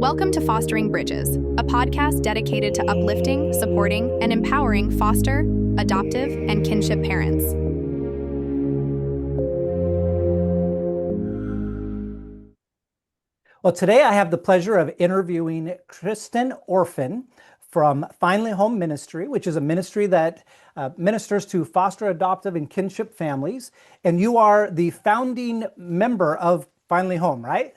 Welcome to Fostering Bridges, a podcast dedicated to uplifting, supporting, and empowering foster, adoptive, and kinship parents. Well, today I have the pleasure of interviewing Kristin Orphan from Finally Home Ministry, which is a ministry that ministers to foster, adoptive, and kinship families. And you are the founding member of Finally Home, right?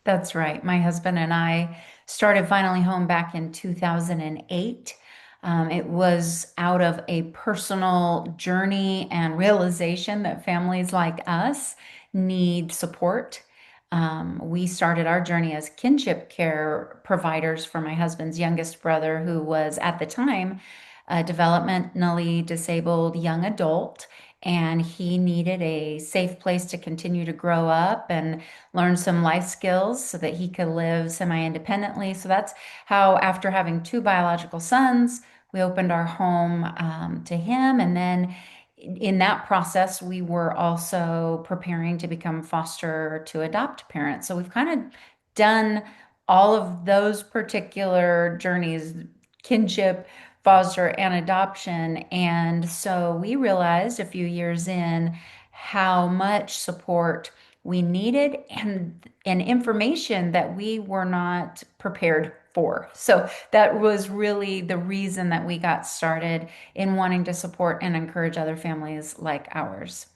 That's right. My husband and I started Finally Home back in 2008. It was out of a personal journey and realization that families like us need support. We started our journey as kinship care providers for my husband's youngest brother, who was at the time a developmentally disabled young adult, and he needed a safe place to continue to grow up and learn some life skills so that he could live semi-independently. So that's how, after having two biological sons, we opened our home to him. And then in that process, we were also preparing to become foster to adopt parents. So we've kind of done all of those particular journeys, kinship, foster, and adoption. And so we realized a few years in how much support we needed and information that we were not prepared for. So that was really the reason that we got started in wanting to support and encourage other families like ours.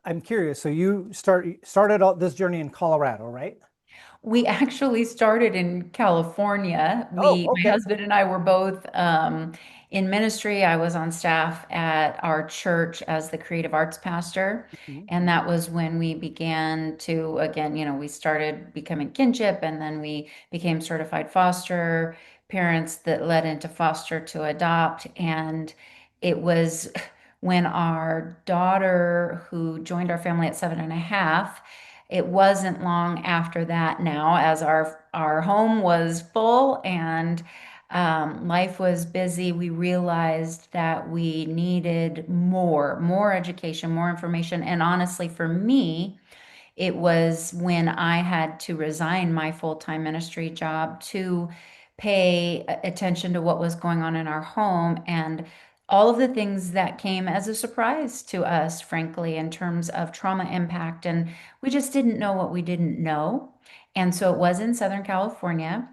I'm curious. So you started all this journey in Colorado, right? We actually started in California. Oh, My okay. husband and I were both in ministry. I was on staff at our church as the creative arts pastor. Mhm. And that was when we began to, again, we started becoming kinship, and then we became certified foster parents that led into foster to adopt. And it was when our daughter, who joined our family at 7.5, it wasn't long after that now, as our home was full and life was busy, we realized that we needed more education, more information. And honestly, for me, it was when I had to resign my full-time ministry job to pay attention to what was going on in our home and all of the things that came as a surprise to us, frankly, in terms of trauma impact. And we just didn't know what we didn't know. And so it was in Southern California.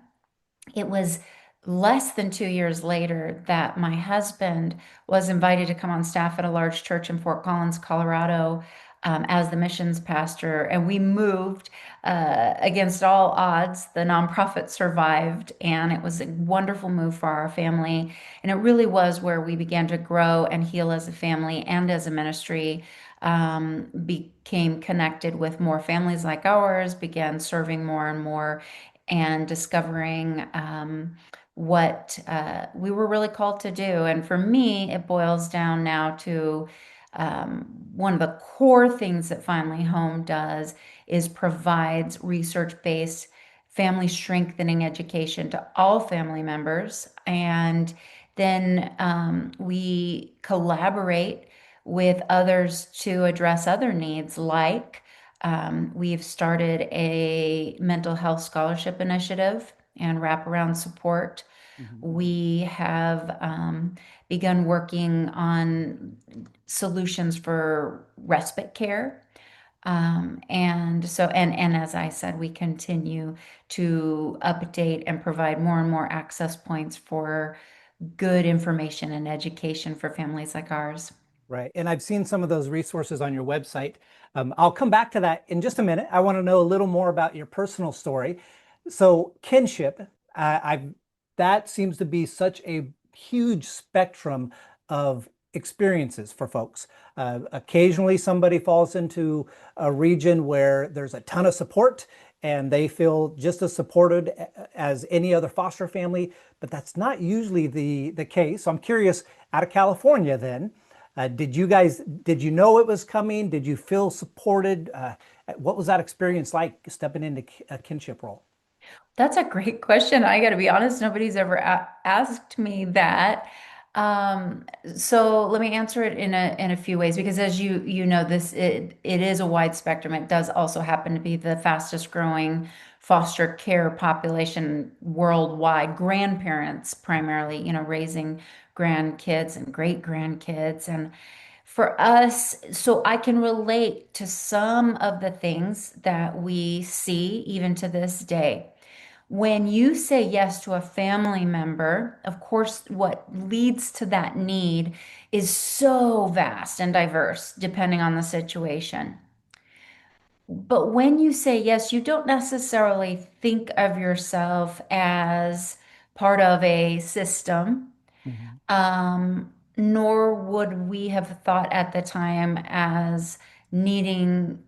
It was less than 2 years later that my husband was invited to come on staff at a large church in Fort Collins, Colorado, as the missions pastor. And we moved against all odds. The nonprofit survived, and it was a wonderful move for our family. And it really was where we began to grow and heal as a family and as a ministry. Became connected with more families like ours, began serving more and more, and discovering what we were really called to do. And for me, it boils down now to one of the core things that Finally Home does is provides research-based family strengthening education to all family members. And then we collaborate with others to address other needs, like we've started a mental health scholarship initiative and wraparound support. Mhm. We have begun working on solutions for respite care. And as I said, we continue to update and provide more and more access points for good information and education for families like ours. Right. And I've seen some of those resources on your website. I'll come back to that in just a minute. I want to know a little more about your personal story. So, kinship, that seems to be such a huge spectrum of experiences for folks. Occasionally, somebody falls into a region where there's a ton of support and they feel just as supported as any other foster family, but that's not usually the case. So, I'm curious, out of California, then. Did you know it was coming? Did you feel supported? What was that experience like stepping into a kinship role? That's a great question. I got to be honest, nobody's ever asked me that. Um, so let me answer it in a few ways, because as you know, it is a wide spectrum. It does also happen to be the fastest growing foster care population worldwide, grandparents primarily, raising grandkids and great grandkids. And for us, so I can relate to some of the things that we see even to this day. When you say yes to a family member, of course, what leads to that need is so vast and diverse depending on the situation. But when you say yes, you don't necessarily think of yourself as part of a system, Mhm. nor would we have thought at the time as needing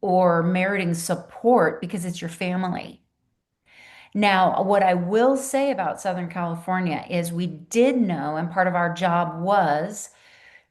or meriting support because it's your family. Now, what I will say about Southern California is we did know, and part of our job was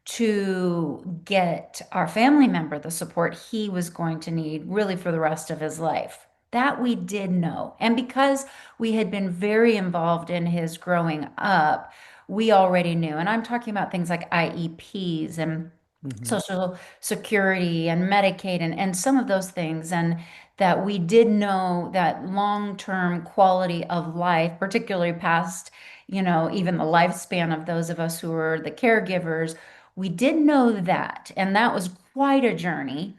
to get our family member the support he was going to need really for the rest of his life. That we did know. And because we had been very involved in his growing up, we already knew. And I'm talking about things like IEPs and Mhm. Social Security and Medicaid and some of those things. And that we did know that long-term quality of life, particularly past, even the lifespan of those of us who were the caregivers, we did know that. And that was quite a journey,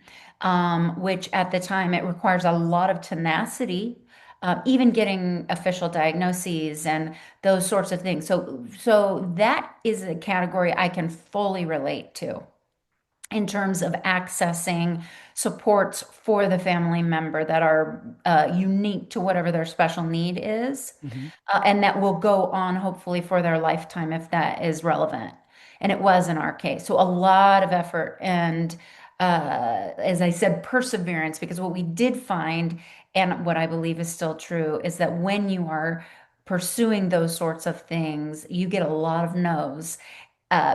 which at the time it requires a lot of tenacity. Even getting official diagnoses and those sorts of things. So that is a category I can fully relate to in terms of accessing supports for the family member that are unique to whatever their special need is, Mhm. and that will go on hopefully for their lifetime if that is relevant. And it was in our case. So a lot of effort and, as I said, perseverance, because what we did find, and what I believe is still true, is that when you are pursuing those sorts of things, you get a lot of no's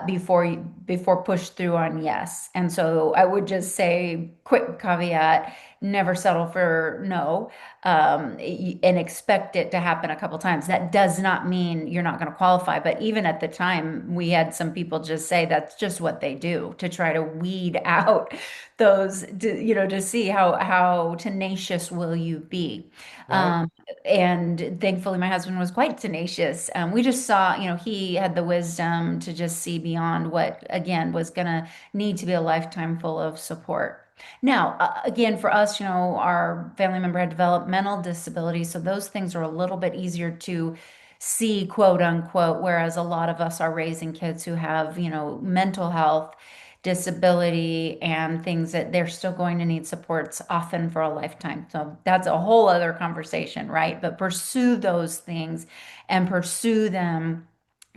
before push through on yes. And so I would just say, quick caveat, never settle for no, and expect it to happen a couple times. That does not mean you're not going to qualify. But even at the time, we had some people just say that's just what they do to try to weed out those, to see how tenacious will you be. Right. And thankfully, my husband was quite tenacious. We just saw, he had the wisdom to just see beyond what, again, was going to need to be a lifetime full of support. Now, again, for us, our family member had developmental disabilities, so those things are a little bit easier to see, quote unquote, whereas a lot of us are raising kids who have, mental health disability and things that they're still going to need supports often for a lifetime. So that's a whole other conversation, right? But pursue those things and pursue them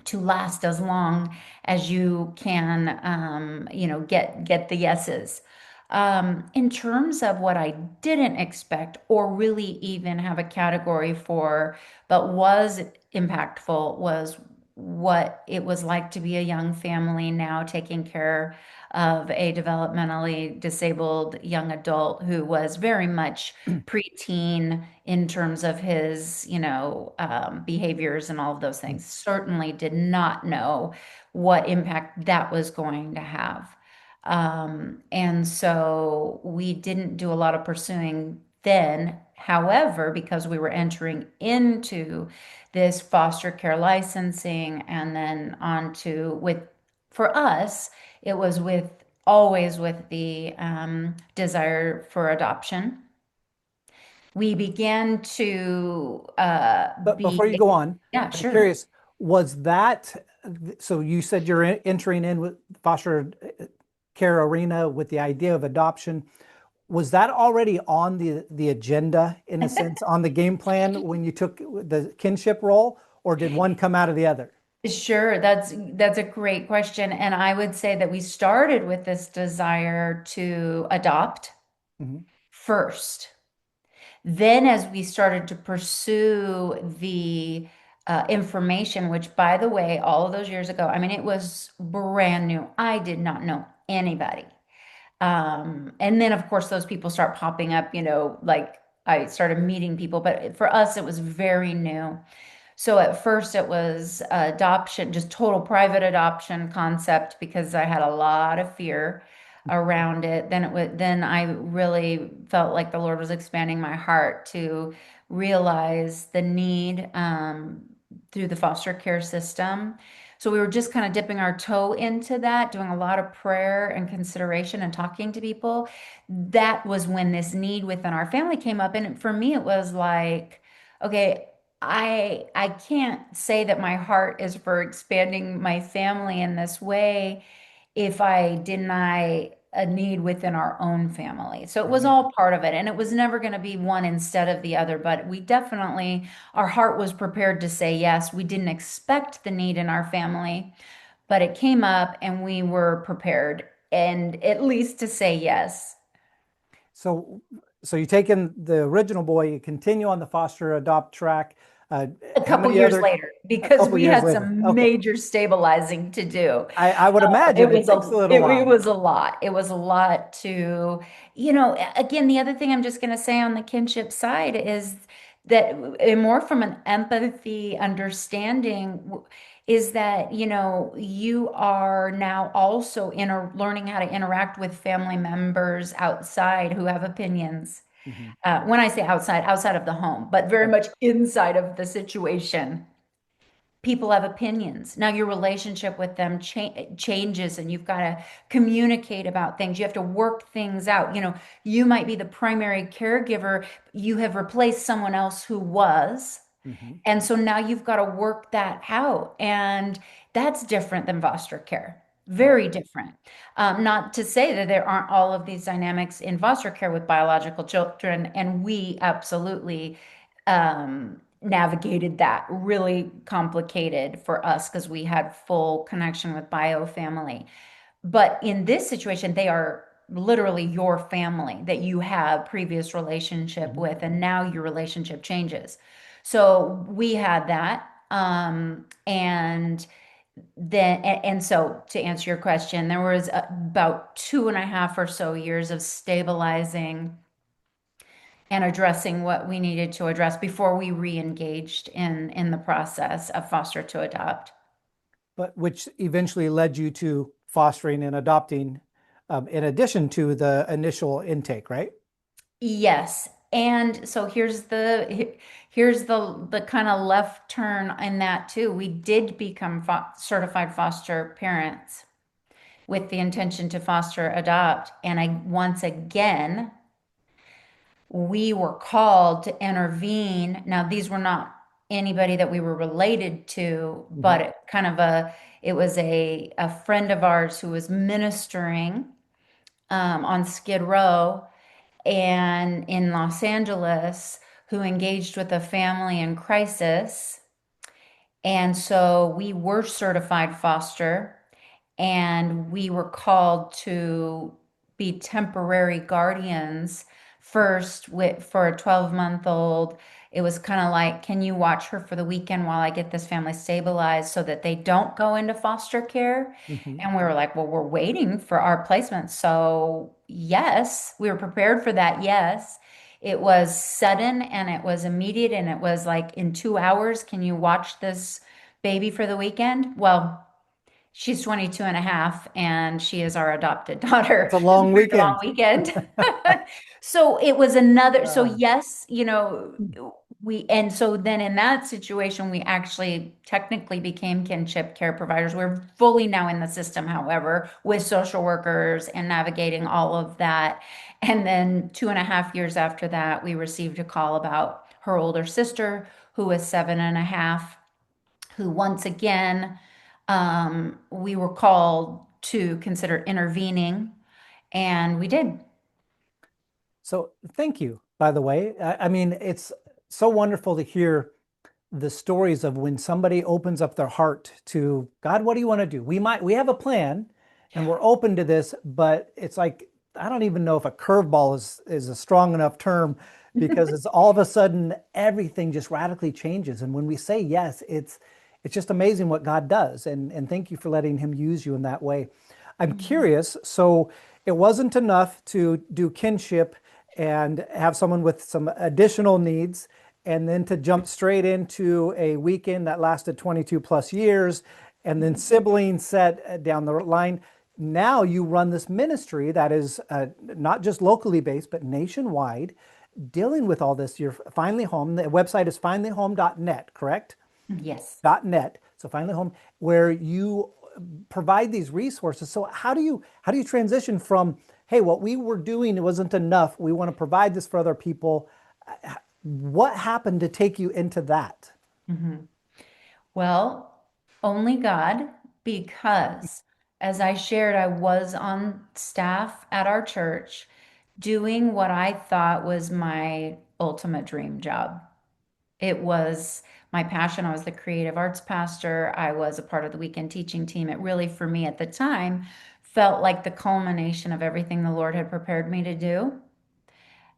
to last as long as you can, get the yeses. In terms of what I didn't expect or really even have a category for, but was impactful, was what it was like to be a young family now taking care of a developmentally disabled young adult who was very much preteen in terms of his, behaviors and all of those things. Certainly did not know what impact that was going to have. And so we didn't do a lot of pursuing then. However, because we were entering into this foster care licensing and then on to with, for us, it was with always with the desire for adoption. We began to But before you be, go on, yeah, I'm sure. curious, was that, so you said you're entering in with foster care arena with the idea of adoption. Was that already on the agenda in a sense, on the game plan when you took the kinship role, or did one come out of the other? Sure, that's a great question. And I would say that we started with this desire to adopt Mhm. first. Then, as we started to pursue the information, which, by the way, all of those years ago, I mean, it was brand new. I did not know anybody. And then, of course, those people start popping up, like I started meeting people, but for us, it was very new. So at first it was adoption, just total private adoption concept because I had a lot of fear around it, then I really felt like the Lord was expanding my heart to realize the need through the foster care system. So we were just kind of dipping our toe into that, doing a lot of prayer and consideration and talking to people. That was when this need within our family came up. And for me, it was like, okay, I can't say that my heart is for expanding my family in this way if I deny a need within our own family. So it was Right. all part of it. And it was never going to be one instead of the other, but we definitely, our heart was prepared to say yes. We didn't expect the need in our family, but it came up and we were prepared and at least to say yes. So, so you take in the original boy, you continue on the foster adopt track. Uh, A how couple many years other? later, A because couple we years had later. some Okay. major stabilizing to do. I would imagine it takes a little It while. was a lot. It was a lot to, again, the other thing I'm just going to say on the kinship side is that more from an empathy understanding is that, you are now also learning how to interact with family members outside who have opinions. Mhm. When I say outside, outside of the home, but very Right. much inside of the situation. People have opinions. Now your relationship with them changes and you've got to communicate about things. You have to work things out. You might be the primary caregiver. You have replaced someone else who was. Mhm. And so now you've got to work that out. And that's different than foster care. Right. Very different. Not to say that there aren't all of these dynamics in foster care with biological children. And we absolutely navigated that really complicated for us because we had full connection with bio family. But in this situation, they are literally your family that you have previous relationship Mhm. with, and now your relationship changes. So we had that. And so to answer your question, there was about 2.5 or so years of stabilizing and addressing what we needed to address before we re-engaged in the process of foster to adopt. But which eventually led you to fostering and adopting, in addition to the initial intake, right? Yes. And so here's the kind of left turn in that too. We did become certified foster parents with the intention to foster adopt. And I once again we were called to intervene. Now, these were not anybody that we were related to, but Mhm. it was a friend of ours who was ministering on Skid Row and in Los Angeles who engaged with a family in crisis. And so we were certified foster and we were called to be temporary guardians first for a 12-month-old. It was kind of like, can you watch her for the weekend while I get this family stabilized so that they don't go into foster care? Mhm. And we were like, well, we're waiting for our placement. So, yes, we were prepared for that. Yes. It was sudden and it was immediate. And it was like, in 2 hours, can you watch this baby for the weekend? Well, she's 22 and a half, and she is our adopted daughter. It's a It was a long very long weekend. weekend. So it was another, so Uh, yes, and so then in that situation, we actually technically became kinship care providers. We're fully now in the system, however, with social workers and navigating all of that. And then 2.5 years after that, we received a call about her older sister, who was 7.5, who once again, we were called to consider intervening, and we did. so thank you, by the way. I mean, it's so wonderful to hear the stories of when somebody opens up their heart to God, what do you want to do? We have a plan and we're open to this, but it's like, I don't even know if a curveball is a strong enough term because it's all of a sudden everything just radically changes. And when we say yes, it's just amazing what God does. And thank you for letting him use you in that way. I'm curious. So it wasn't enough to do kinship and have someone with some additional needs and then to jump straight into a weekend that lasted 22 plus years and then siblings set down the line. now you run this ministry that is not just locally based, but nationwide, dealing with all this. You're finally home. The website is finallyhome.net, correct? Yes. .net. So finally home, where you provide these resources. So how do you transition from, hey, what we were doing, it wasn't enough. We want to provide this for other people. What happened to take you into that? Mhm. Well, only God, because as I shared, I was on staff at our church doing what I thought was my ultimate dream job. It was my passion. I was the creative arts pastor. I was a part of the weekend teaching team. It really, for me at the time, felt like the culmination of everything the Lord had prepared me to do.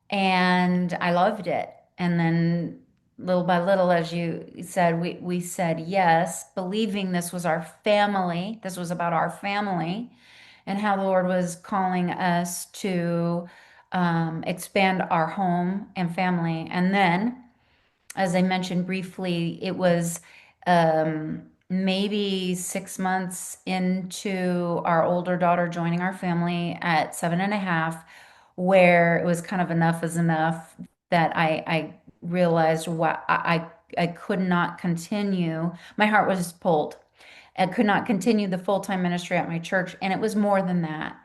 And I loved it. And then little by little, as you said, we said yes, believing this was our family. This was about our family and how the Lord was calling us to expand our home and family. And then, as I mentioned briefly, it was maybe 6 months into our older daughter joining our family at 7.5, where it was kind of enough is enough that I realized what I could not continue. My heart was pulled. I could not continue the full-time ministry at my church, and it was more than that.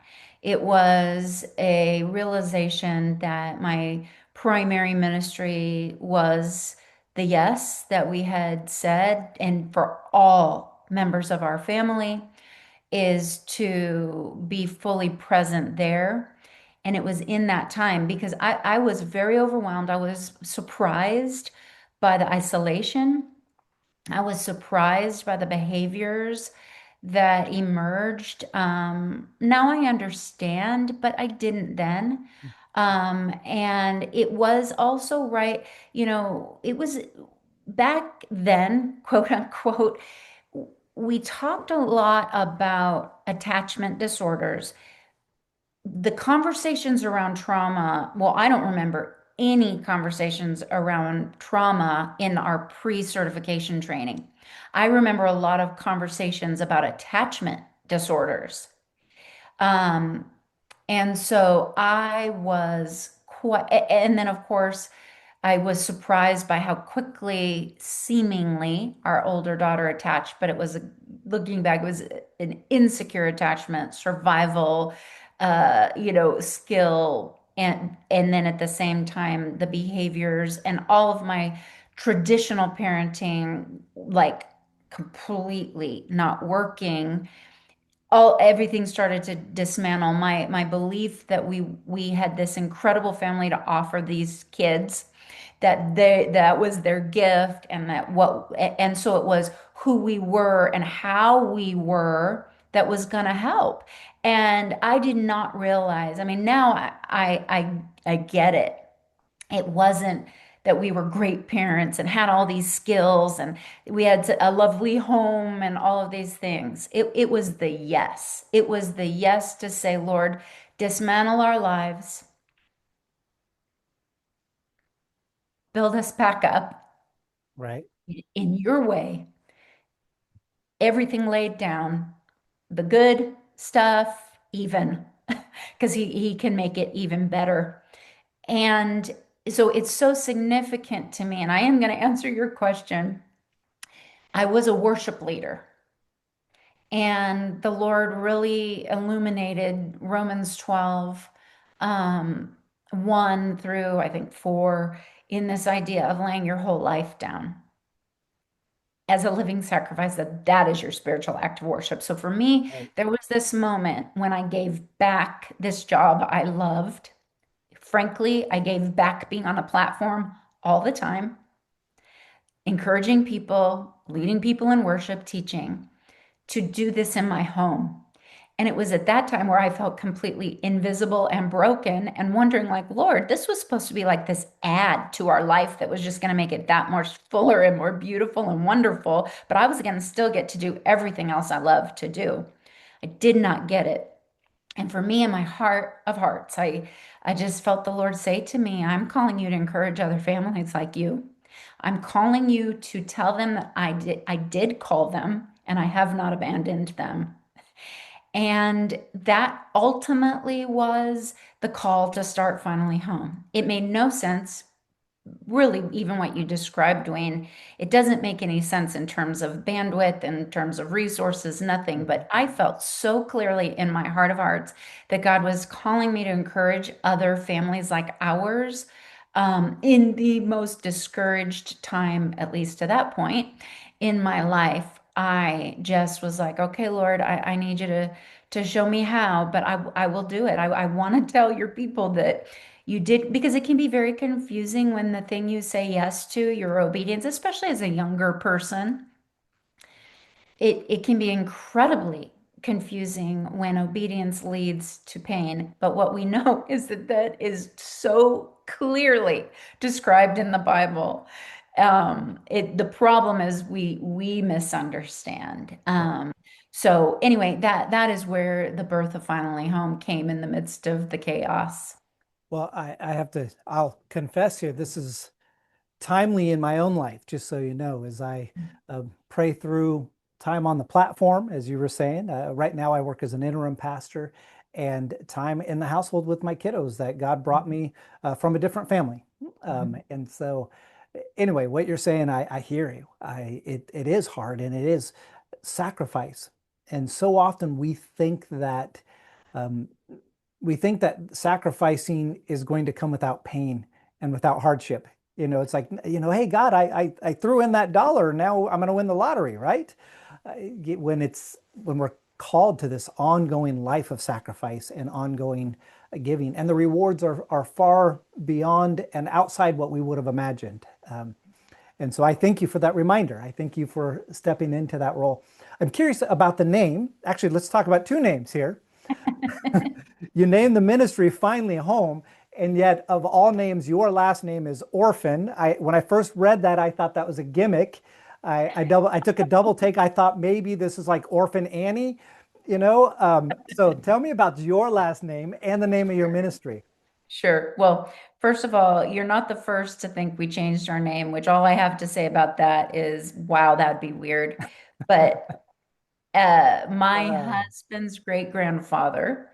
It was a realization that my primary ministry was the yes that we had said, and for all members of our family, is to be fully present there. And it was in that time because I was very overwhelmed. I was surprised by the isolation. I was surprised by the behaviors that emerged. Now I understand, but I didn't then. And it was also right, it was back then, quote unquote, we talked a lot about attachment disorders. The conversations around trauma, well, I don't remember any conversations around trauma in our pre-certification training. I remember a lot of conversations about attachment disorders. Um, and so I was quite, and then of course, I was surprised by how quickly, seemingly, our older daughter attached, but it was, looking back, it was an insecure attachment, survival, skill, and then at the same time, the behaviors and all of my traditional parenting, like completely not working. Everything started to dismantle. My belief that we had this incredible family to offer these kids, that was their gift, and and so it was who we were and how we were that was going to help. And I did not realize, I mean, now I get it. It wasn't that we were great parents and had all these skills and we had a lovely home and all of these things. It was the yes. It was the yes to say, Lord, dismantle our lives, build us back up Right. in your way, everything laid down, the good stuff, even, because he can make it even better. And so it's so significant to me. And I am going to answer your question. I was a worship leader, and the Lord really illuminated Romans 12, 1 through I think 4, in this idea of laying your whole life down as a living sacrifice, that is your spiritual act of worship. So for me, Right. there was this moment when I gave back this job I loved. Frankly, I gave back being on a platform all the time, encouraging people, leading people in worship, teaching, to do this in my home. And it was at that time where I felt completely invisible and broken and wondering, like, Lord, this was supposed to be like this add to our life that was just going to make it that much fuller and more beautiful and wonderful. But I was going to still get to do everything else I love to do. I did not get it. And for me, in my heart of hearts, I just felt the Lord say to me, I'm calling you to encourage other families like you. I'm calling you to tell them that I did call them and I have not abandoned them. And that ultimately was the call to start Finally Home. It made no sense, really, even what you described, Duane. It doesn't make any sense in terms of bandwidth, in terms of resources, nothing. Mhm. But I felt so clearly in my heart of hearts that God was calling me to encourage other families like ours, in the most discouraged time, at least to that point in my life. I just was like, okay, Lord, I need you to show me how, but I will do it. I want to tell your people that you did, because it can be very confusing when the thing you say yes to, your obedience, especially as a younger person, it can be incredibly confusing when obedience leads to pain. But what we know is that that is so clearly described in the Bible. The problem is we misunderstand. So anyway, that is where the birth of Finally Home came in the midst of the chaos. Well, I have to, I'll confess here, this is timely in my own life, just so you know, as I pray through time on the platform, as you were saying. Right now, I work as an interim pastor and time in the household with my kiddos that God brought me from a different family. And so, anyway, what you're saying, I hear you. It is hard and it is sacrifice. And so often um, we think that sacrificing is going to come without pain and without hardship. It's like, hey, God, I threw in that dollar. Now I'm going to win the lottery, right? When we're called to this ongoing life of sacrifice and ongoing giving, and the rewards are far beyond and outside what we would have imagined. And so I thank you for that reminder. I thank you for stepping into that role. I'm curious about the name. Actually, let's talk about two names here. You named the ministry Finally Home, and yet of all names, your last name is Orphan. When I first read that, I thought that was a gimmick. I took a double take. I thought maybe this is like Orphan Annie, So tell me about your last name and the name of your ministry. Sure. Well, first of all, you're not the first to think we changed our name, which all I have to say about that is, wow, that'd be weird. But my Uh, husband's great grandfather,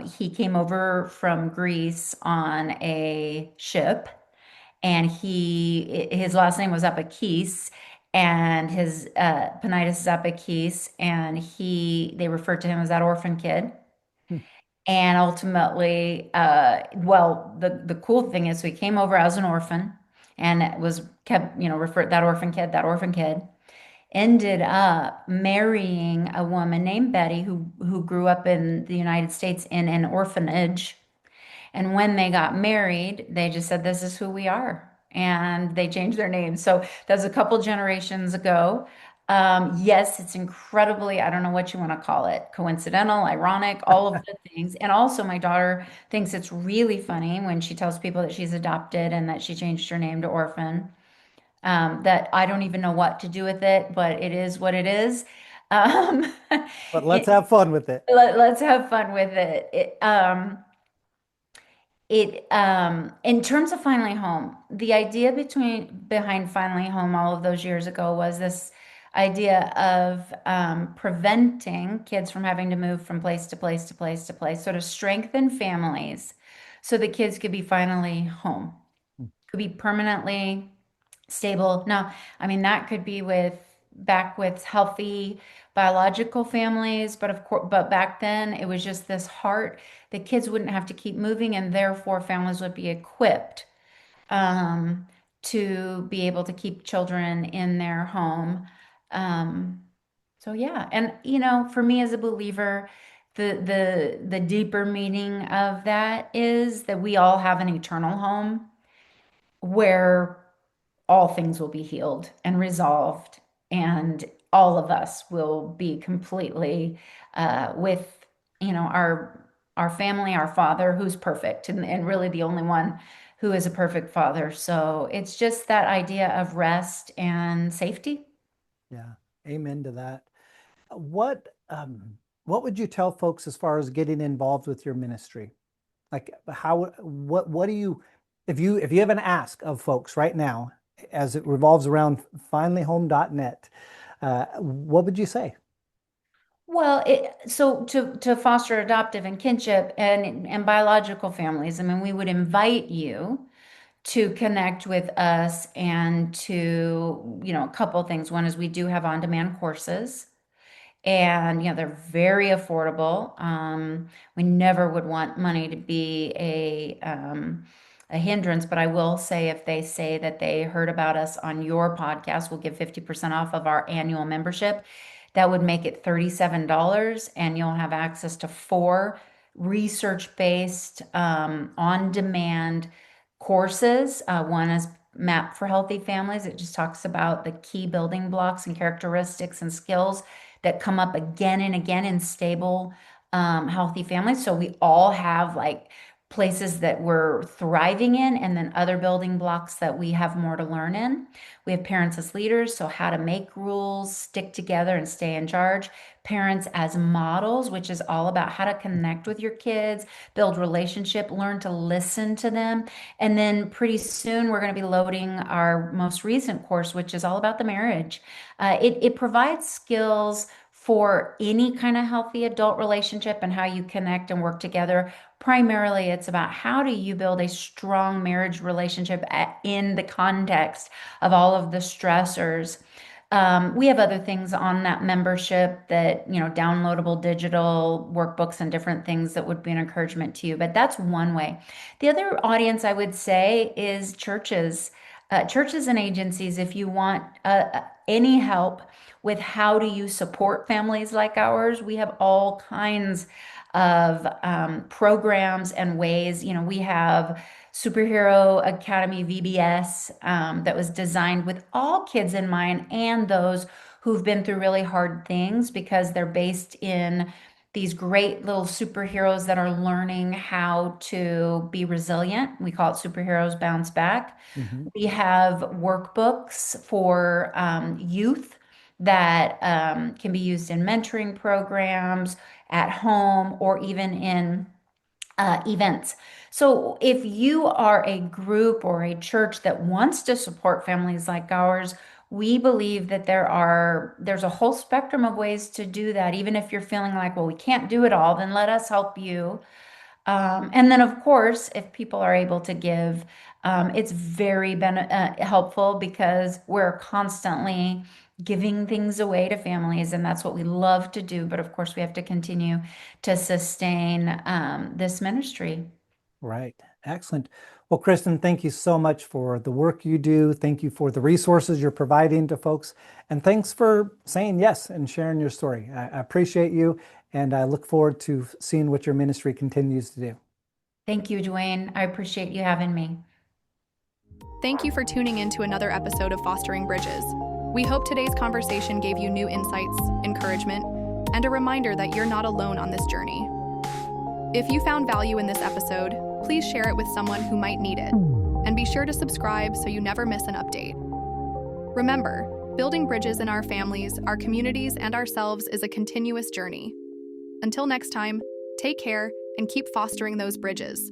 he came over from Greece on a ship, and his last name was Apakis, and his Panitis is Apakis, and they referred to him as that orphan kid. And ultimately, well, the cool thing is, he came over as an orphan, and it was kept, referred, that orphan kid, ended up marrying a woman named Betty who grew up in the United States in an orphanage. And when they got married, they just said, "This is who we are." And they changed their name. So that was a couple generations ago. Yes, it's incredibly, I don't know what you want to call it, coincidental, ironic, all of the things. And also, my daughter thinks it's really funny when she tells people that she's adopted and that she changed her name to Orphan. That I don't even know what to do with it, but it is what it is. Um, but let's have fun with it. let's have fun with it. In terms of Finally Home, the idea behind Finally Home all of those years ago was this idea of preventing kids from having to move from place to place to place to place, sort of strengthen families so that kids could be finally home, could be permanently stable. Now, I mean, that could be with healthy biological families, but of course, but back then it was just this heart that kids wouldn't have to keep moving, and therefore families would be equipped um, to be able to keep children in their home. Um, so yeah, and for me as a believer, the deeper meaning of that is that we all have an eternal home where all things will be healed and resolved, and all of us will be completely with our family, our Father who's perfect, and really the only one who is a perfect Father. So it's just that idea of rest and safety. Yeah, amen to that. What would you tell folks as far as getting involved with your ministry? Like what do you, if you have an ask of folks right now, as it revolves around finallyhome.net, what would you say? Well, so to foster adoptive and kinship and biological families, I mean, we would invite you to connect with us and to, a couple of things. One is we do have on-demand courses. And they're very affordable. We never would want money to be a hindrance, but I will say if they say that they heard about us on your podcast, we'll give 50% off of our annual membership. That would make it $37, and you'll have access to 4 research-based, on-demand courses. One is Map for Healthy Families. It just talks about the key building blocks and characteristics and skills that come up again and again in stable, healthy families. So we all have like places that we're thriving in, and then other building blocks that we have more to learn in. We have parents as leaders, so how to make rules, stick together, and stay in charge. Parents as models, which is all about how to connect with your kids, build relationship, learn to listen to them. And then pretty soon we're going to be loading our most recent course, which is all about the marriage. It provides skills for any kind of healthy adult relationship and how you connect and work together. Primarily, it's about how do you build a strong marriage relationship in the context of all of the stressors. We have other things on that membership that, downloadable digital workbooks and different things that would be an encouragement to you. But that's one way. The other audience I would say is churches. Churches and agencies, if you want any help with how do you support families like ours, we have all kinds of programs and ways. We have Superhero Academy VBS, that was designed with all kids in mind and those who've been through really hard things, because they're based in these great little superheroes that are learning how to be resilient. We call it Superheroes Bounce Back. Mhm. We have workbooks for youth that can be used in mentoring programs, at home, or even in events. So if you are a group or a church that wants to support families like ours, we believe that there's a whole spectrum of ways to do that. Even if you're feeling like, well, we can't do it all, then let us help you. And then, of course, if people are able to give, it's very helpful, because we're constantly giving things away to families, and that's what we love to do. But of course, we have to continue to sustain this ministry. Right. Excellent. Well, Kristen, thank you so much for the work you do. Thank you for the resources you're providing to folks. And thanks for saying yes and sharing your story. I appreciate you, and I look forward to seeing what your ministry continues to do. Thank you, Duane. I appreciate you having me. Thank you for tuning in to another episode of Fostering Bridges. We hope today's conversation gave you new insights, encouragement, and a reminder that you're not alone on this journey. If you found value in this episode, please share it with someone who might need it. And be sure to subscribe so you never miss an update. Remember, building bridges in our families, our communities, and ourselves is a continuous journey. Until next time, take care and keep fostering those bridges.